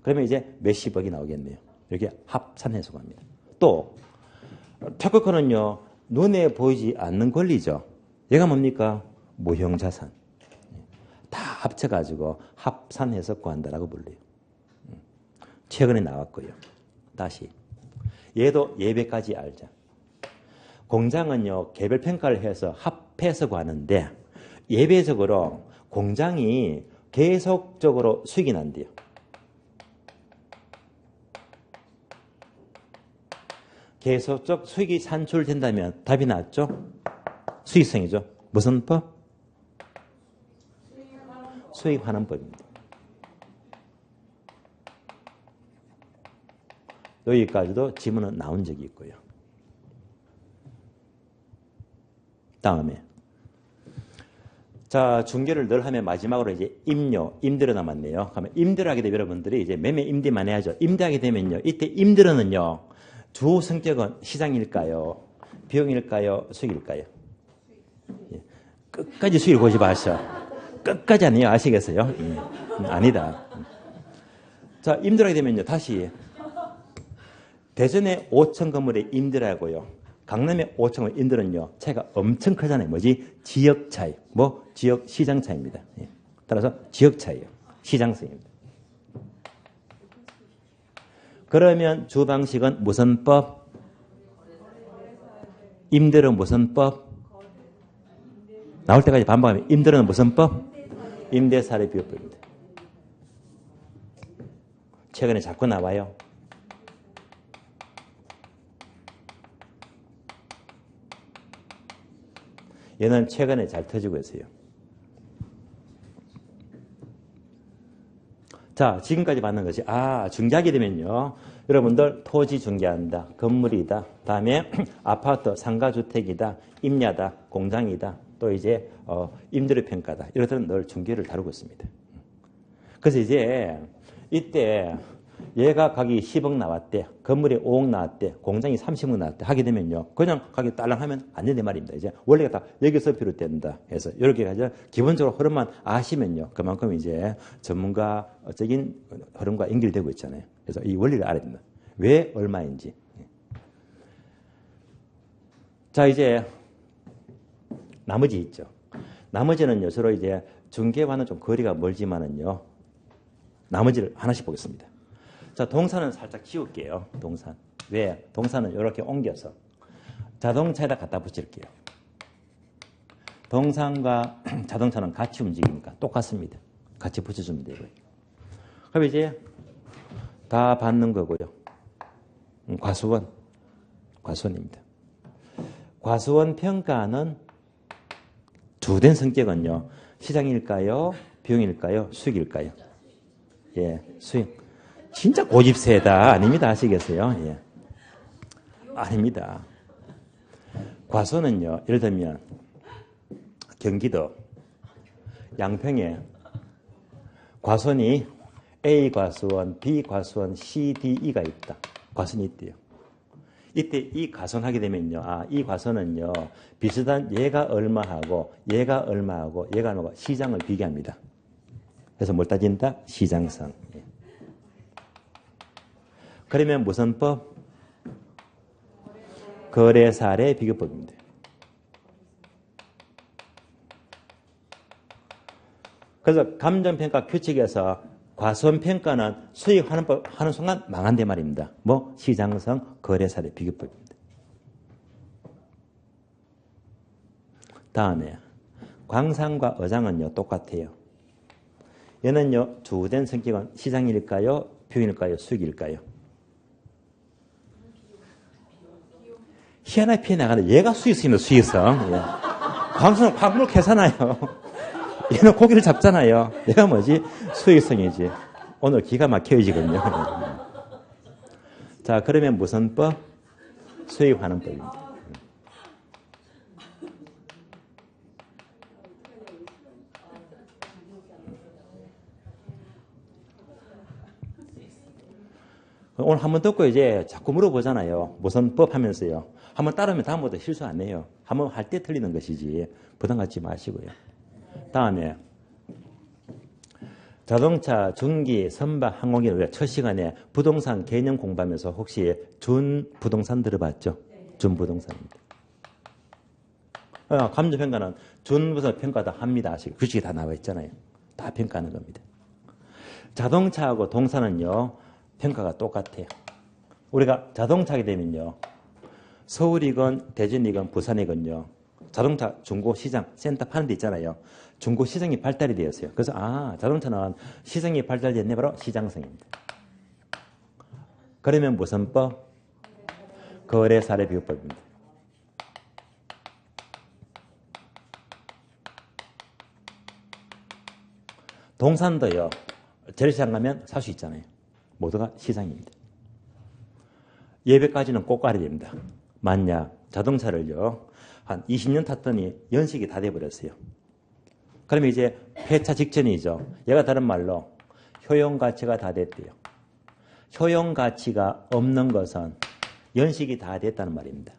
그러면 이제 몇십억이 나오겠네요. 이렇게 합산해서 갑니다. 또, 특허권은요, 눈에 보이지 않는 권리죠. 얘가 뭡니까? 무형자산. 다 합쳐가지고 합산해서 구한다라고 불려요. 최근에 나왔고요. 다시. 얘도 예배까지 알자. 공장은요, 개별평가를 해서 합해서 구하는데, 예배적으로 공장이 계속적으로 수익이 난대요. 계속적 수익이 산출된다면 답이 나왔죠? 수익성이죠. 무슨 법? 수익하는 법입니다. 여기까지도 지문은 나온 적이 있고요. 다음에. 자, 중개를 늘 하면 마지막으로 이제 임료, 임대료 남았네요. 그러면 임대를 하게 되면 여러분들이 이제 매매 임대만 해야죠. 임대하게 되면요. 이때 임대료는요. 주 성격은 시장일까요? 비용일까요? 수익일까요? 예. 끝까지 수익을 보지 마셔. 끝까지 아니에요. 아시겠어요? 아니다. 자, 임대하게 되면요. 다시. 대전에 5천 건물에 임대하고요. 강남에 5천 건물 임대는요. 차이가 엄청 크잖아요. 뭐지? 지역 차이. 뭐? 지역 시장 차이입니다. 예. 따라서 지역 차이예요. 시장성입니다. 그러면 주 방식은 무슨 법? 임대료 무슨 법? 나올 때까지 반복하면 임대료는 무슨 법? 임대사례비율법입니다. 최근에 자꾸 나와요. 얘는 최근에 잘 터지고 있어요. 자, 지금까지 받는 것이, 중개하게 되면요. 여러분들 토지 중개한다, 건물이다, 다음에 아파트, 상가주택이다, 임야다, 공장이다, 또 이제 임대료 평가다. 이것들은 늘 중개를 다루고 있습니다. 그래서 이제 이때 얘가 가격이 10억 나왔대, 건물이 5억 나왔대, 공장이 30억 나왔대 하게 되면요. 그냥 가격이 딸랑하면 안 된단 말입니다. 이제 원래가 다 여기서 비롯된다 해서 이렇게 가지고 기본적으로 흐름만 아시면요. 그만큼 이제 전문가적인 흐름과 연결되고 있잖아요. 그래서 이 원리를 알아야 된다. 왜 얼마인지. 자, 이제 나머지 있죠. 나머지는요. 서로 이제 중개와는 좀 거리가 멀지만은요. 나머지를 하나씩 보겠습니다. 자, 동산은 살짝 지울게요. 동산. 왜? 동산은 이렇게 옮겨서 자동차에다 갖다 붙일게요. 동산과 자동차는 같이 움직이니까 똑같습니다. 같이 붙여주면 되고요. 그럼 이제 다 받는 거고요. 과수원입니다. 과수원 평가는 주된 성격은요. 시장일까요? 비용일까요? 수익일까요? 예, 수익. 진짜 고집세다. 아닙니다. 아시겠어요? 예. 아닙니다. 과소는요, 예를 들면, 경기도 양평에 과손이 A 과수원, B 과수원, C, D, E가 있다. 과손이 있대요. 이때 이 과손하게 되면요, 이 과손은요, 비슷한 얘가 얼마하고, 얘가 얼마하고, 얘가 얼마하고 시장을 비교합니다. 그래서 뭘 따진다? 시장성. 예. 그러면 무슨 법? 거래사례 비교법입니다. 그래서 감정평가 규칙에서 과손평가는 수익하는 하는 순간 망한대 말입니다. 뭐? 시장성 거래사례 비교법입니다. 다음에 광상과 어장은요 똑같아요. 얘는요 주된 성격은 시장일까요? 비용일까요? 수익일까요? 희한하게 피해 나가는데 얘가 수익성입니다. 수익성. 예. 광상은 광물 캐잖아요. 얘는 고기를 잡잖아요. 얘가 뭐지? 수익성이지. 오늘 기가 막혀지거든요. 자, 그러면 무슨 법? 수익환원법입니다. 오늘 한번 듣고 이제 자꾸 물어보잖아요. 무슨 법 하면서요. 한번 따르면 다음부터 실수 안 해요. 한번 할 때 틀리는 것이지. 부담 갖지 마시고요. 다음에 자동차, 전기, 선박, 항공기 우리가 첫 시간에 부동산 개념 공부하면서 혹시 준부동산 들어봤죠? 준부동산입니다. 감정평가는 준부동산 평가도 합니다. 규칙이 다 나와 있잖아요. 다 평가하는 겁니다. 자동차하고 동사는요. 평가가 똑같아요. 우리가 자동차 하게 되면요. 서울이건 대전이건 부산이건요. 자동차 중고시장 센터 파는 데 있잖아요. 중고시장이 발달이 되었어요. 그래서 자동차는 시장이 발달됐네. 바로 시장성입니다. 그러면 무슨 법? 거래사례 비교법입니다. 동산도요. 재래시장 가면 살 수 있잖아요. 모두가 시장입니다. 예배까지는 꼭 가야 됩니다. 만약 자동차를요. 한 20년 탔더니 연식이 다 돼버렸어요. 그러면 이제 폐차 직전이죠. 얘가 다른 말로 효용가치가 다 됐대요. 효용가치가 없는 것은 연식이 다 됐다는 말입니다.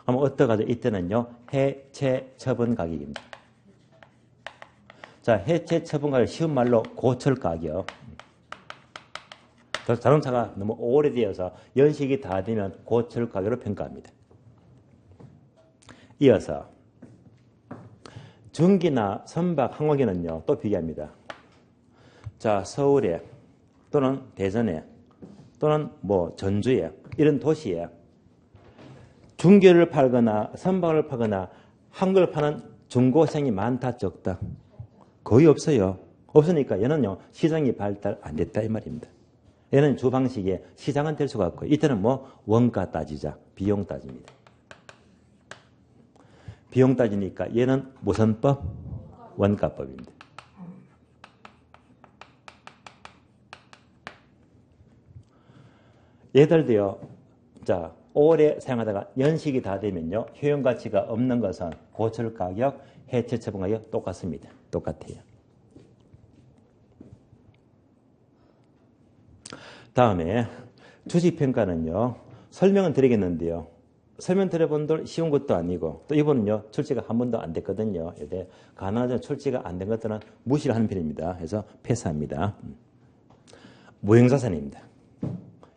그럼 어떡하죠? 이때는요. 해체 처분 가격입니다. 자, 해체 처분 가격 쉬운 말로 고철 가격. 자동차가 너무 오래되어서 연식이 다 되면 고철 가격으로 평가합니다. 이어서 전기나 선박, 항공기는요 또 비교합니다. 자, 서울에 또는 대전에 또는 뭐 전주에 이런 도시에 중개를 팔거나 선박을 팔거나 항공을 파는 중고시장이 많다 적다? 거의 없어요. 없으니까 얘는요 시장이 발달 안 됐다 이 말입니다. 얘는 주 방식에 시장은 될 수가 없고 이때는 뭐 원가 따지자 비용 따집니다. 비용 따지니까 얘는 무슨 법? 원가법입니다. 얘들도요. 자, 오래 사용하다가 연식이 다 되면요. 효용가치가 없는 것은 고철 가격, 해체 처분 가격 똑같습니다. 똑같아요. 다음에 주식평가는요. 설명은 드리겠는데요. 설명 드려본 분들 쉬운 것도 아니고 또 이번은요. 출제가 한 번도 안 됐거든요. 가능하면 출제가 안 된 것들은 무시를 하는 편입니다. 그래서 패스합니다. 무형자산입니다.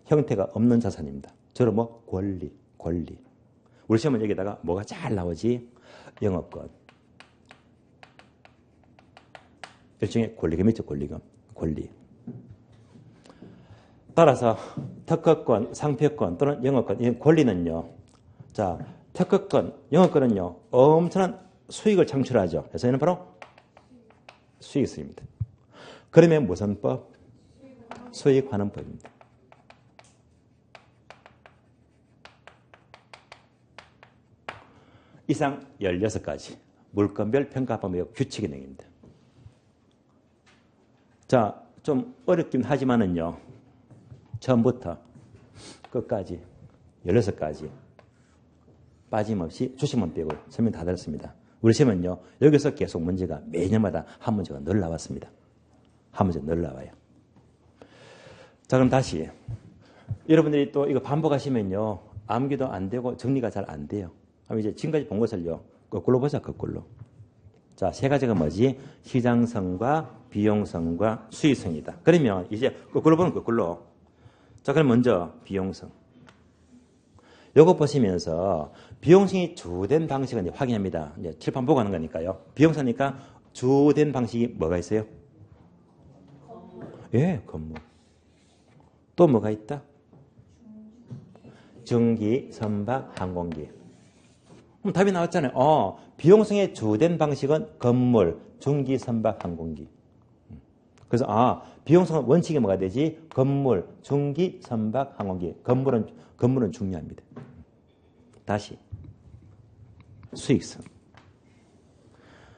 형태가 없는 자산입니다. 주로 뭐 권리. 우리 시험은 여기다가 뭐가 잘 나오지? 영업권. 일종의 권리금이죠. 권리. 따라서 특허권, 상표권 또는 영업권, 이 권리는요. 자, 특허권, 영업권은요. 엄청난 수익을 창출하죠. 그래서 얘는 바로 수익성입니다. 그러면 무슨 법? 수익환원법입니다. 이상 16가지. 물건별 평가 방법의 규칙이 내립니다. 자, 좀 어렵긴 하지만은요. 처음부터 끝까지 16가지 빠짐없이 주시면 빼고 설명 다 들었습니다. 우리 시험은요. 여기서 계속 문제가 매년마다 한 문제가 늘 나왔습니다. 한 문제가 늘 나와요. 자, 그럼 다시 여러분들이 또 이거 반복하시면요. 암기도 안 되고 정리가 잘 안 돼요. 그럼 이제 지금까지 본 것을요. 거꾸로 보자, 거꾸로. 자, 세 가지가 뭐지? 시장성과 비용성과 수익성이다. 그러면 이제 거꾸로 보면 거꾸로. 자, 그럼 먼저 비용성. 요거 보시면서 비용성이 주된 방식은 이제 확인합니다. 이제 칠판 보고 하는 거니까요. 비용성이니까 주된 방식이 뭐가 있어요? 예, 건물. 또 뭐가 있다? 전기, 선박, 항공기. 그럼 답이 나왔잖아요. 비용성의 주된 방식은 건물, 전기, 선박, 항공기. 그래서 비용성은 원칙이 뭐가 되지? 건물, 전기, 선박, 항공기. 건물은 중요합니다. 다시 수익성.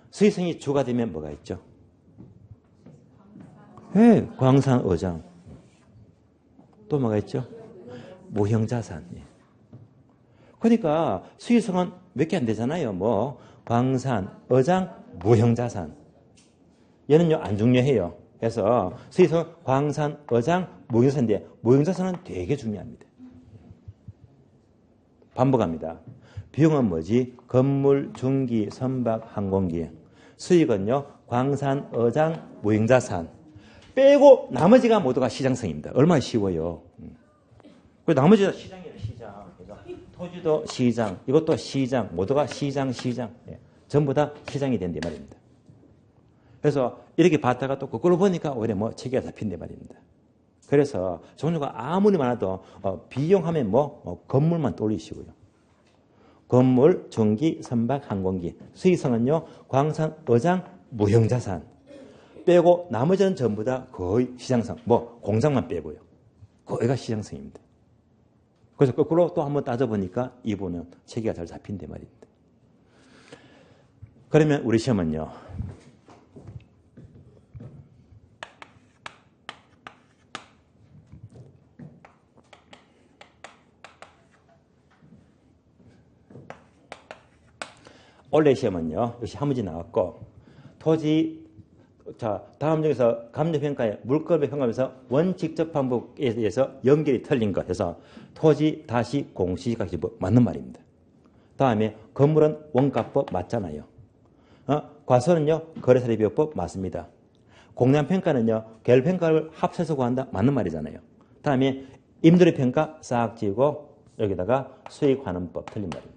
수익성이 주가 되면 뭐가 있죠? 네, 광산, 어장. 또 뭐가 있죠? 무형자산. 그러니까 수익성은 몇 개 안 되잖아요. 뭐 광산, 어장, 무형자산. 얘는요 안 중요해요. 그래서 수익성은 광산, 어장, 무형자산인데 무형자산은 되게 중요합니다. 반복합니다. 비용은 뭐지? 건물, 전기, 선박, 항공기. 수익은요 광산, 어장, 무형자산. 빼고 나머지가 모두가 시장성입니다. 얼마나 쉬워요. 그 나머지가 시장이에요, 시장. 그래서 토지도 시장, 이것도 시장, 모두가 시장. 예. 전부 다 시장이 된대 말입니다. 그래서 이렇게 봤다가 또 거꾸로 보니까 오히려 뭐 체계가 잡힌대 말입니다. 그래서 종류가 아무리 많아도 비용하면 건물만 떠올리시고요. 건물, 전기, 선박, 항공기. 수익성은요, 광산, 어장, 무형자산. 빼고 나머지는 전부 다 거의 시장성. 공장만 빼고요. 거의가 시장성입니다. 그래서 거꾸로 또 한번 따져보니까 이분은 체계가 잘 잡힌대 말입니다. 그러면 우리 시험은요. 원래 시험은요. 역시 한 문제 나왔고 토지 자 다음 중에서 감정평가에 물건을 평가하면서 원칙적 방법에 대해서 연결이 틀린 것 해서 토지 다시 공시지가시 맞는 말입니다. 다음에 건물은 원가법 맞잖아요. 과서는요 거래사례비용법 맞습니다. 공량평가는요 계열평가를 합쳐서 구한다 맞는 말이잖아요. 다음에 임대료평가 싹 지우고 여기다가 수익환원법 틀린 말입니다.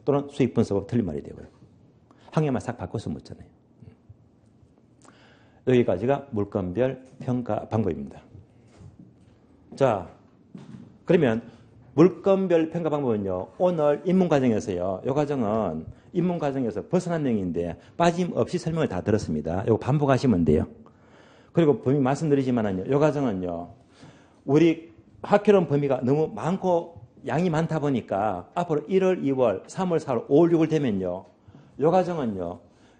또는 수익분석법 틀린 말이 되고요. 한 개만 싹 바꿔서 묻잖아요. 여기까지가 물건별 평가 방법입니다. 자, 그러면 물건별 평가 방법은요. 오늘 입문과정에서요. 이 과정은 입문과정에서 벗어난 내용인데 빠짐없이 설명을 다 들었습니다. 이거 반복하시면 돼요. 그리고 범위 말씀드리지만은요. 이 과정은요. 우리 학교론 범위가 너무 많고 양이 많다 보니까 앞으로 1월, 2월, 3월, 4월, 5월, 6월 되면요. 이 과정은요.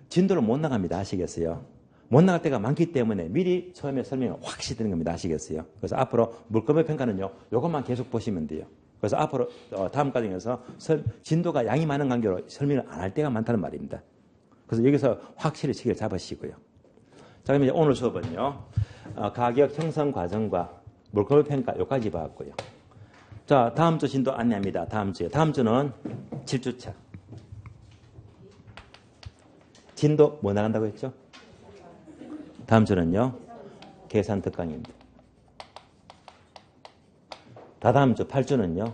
진도를 못 나갑니다. 아시겠어요? 못 나갈 때가 많기 때문에 미리 처음에 설명을 확실히 드리는 겁니다. 아시겠어요? 그래서 앞으로 물건별 평가는요. 이것만 계속 보시면 돼요. 그래서 앞으로 다음 과정에서 진도가 양이 많은 관계로 설명을 안 할 때가 많다는 말입니다. 그래서 여기서 확실히 시기를 잡으시고요. 자, 그러면 오늘 수업은요. 가격 형성 과정과 물건별 평가 여기까지 봤고요. 자, 다음 주 진도 안내합니다. 다음 주는 7주차. 진도 뭐 나간다고 했죠? 다음 주는요. 계산 특강입니다. 다다음 주 8주는요.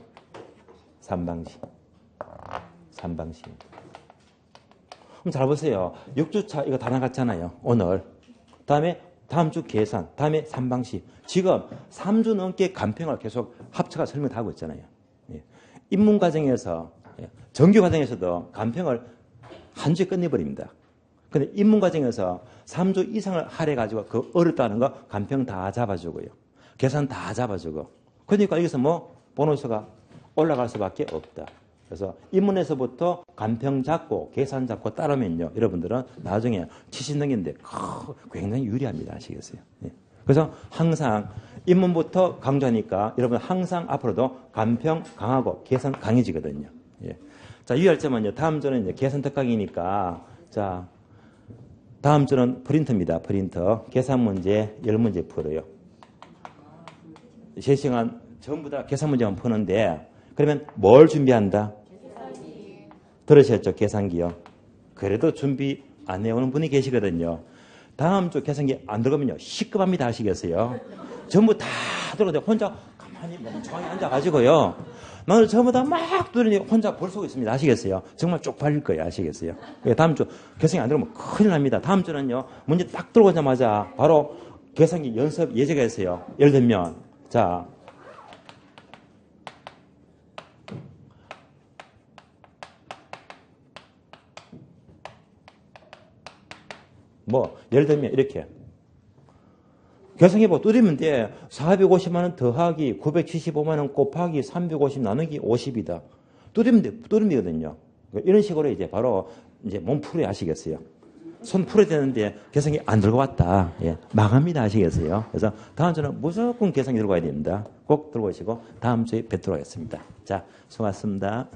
삼방시. 그럼 잘 보세요. 6주차 이거 다 나갔잖아요. 오늘. 다음에 다음 주 계산. 다음에 삼방시. 지금 3주 넘게 간평을 계속 합쳐가 설명을 하고 있잖아요. 입문 과정에서 정규 과정에서도 간평을 한 주에 끝내버립니다. 근데 입문 과정에서 3주 이상을 할애가지고 그 어렵다는 거 간평 다 잡아주고요. 계산 다 잡아주고. 그러니까 여기서 보너스가 올라갈 수밖에 없다. 그래서 입문에서부터 간평 잡고 계산 잡고 따르면요. 여러분들은 나중에 70등인데 굉장히 유리합니다. 아시겠어요? 예. 그래서 항상 입문부터 강조하니까 여러분 항상 앞으로도 간평 강하고 계산 강해지거든요. 예. 자, 유의할 점은요. 다음 주는 이제 계산 특강이니까 자, 다음 주는 프린터입니다. 프린터. 계산 문제 10문제 풀어요. 3시간 전부 다 계산 문제만 푸는데 그러면 뭘 준비한다? 계산기. 들으셨죠? 계산기요. 그래도 준비 안 해오는 분이 계시거든요. 다음 주 계산기 안 들어가면요. 시급합니다. 아시겠어요? 전부 다 들어가는데 혼자 가만히 멍청하게 앉아가지고요. 나는 전부 다 막 들으니 혼자 볼 수가 있습니다. 아시겠어요? 정말 쪽팔릴 거예요. 아시겠어요? 다음 주 계산기 안 들어오면 큰일 납니다. 다음 주는요. 문제 딱 들어오자마자 바로 계산기 연습 예제가 있어요. 예를 들면 자 예를 들면 이렇게 계산해보고 뚜리면 돼. 450만 원 더하기 975만 원 곱하기 350 나누기 50이다. 뚜리면 돼. 뚜리면이거든요. 이런 식으로 이제 바로 이제 몸 풀어야 하시겠어요. 손 풀어야 되는데 계산기 안 들고 왔다. 예, 망합니다. 아시겠어요? 그래서 다음 주는 무조건 계산기 들고 와야 됩니다. 꼭 들고 오시고 다음 주에 뵙도록 하겠습니다. 자, 수고하셨습니다.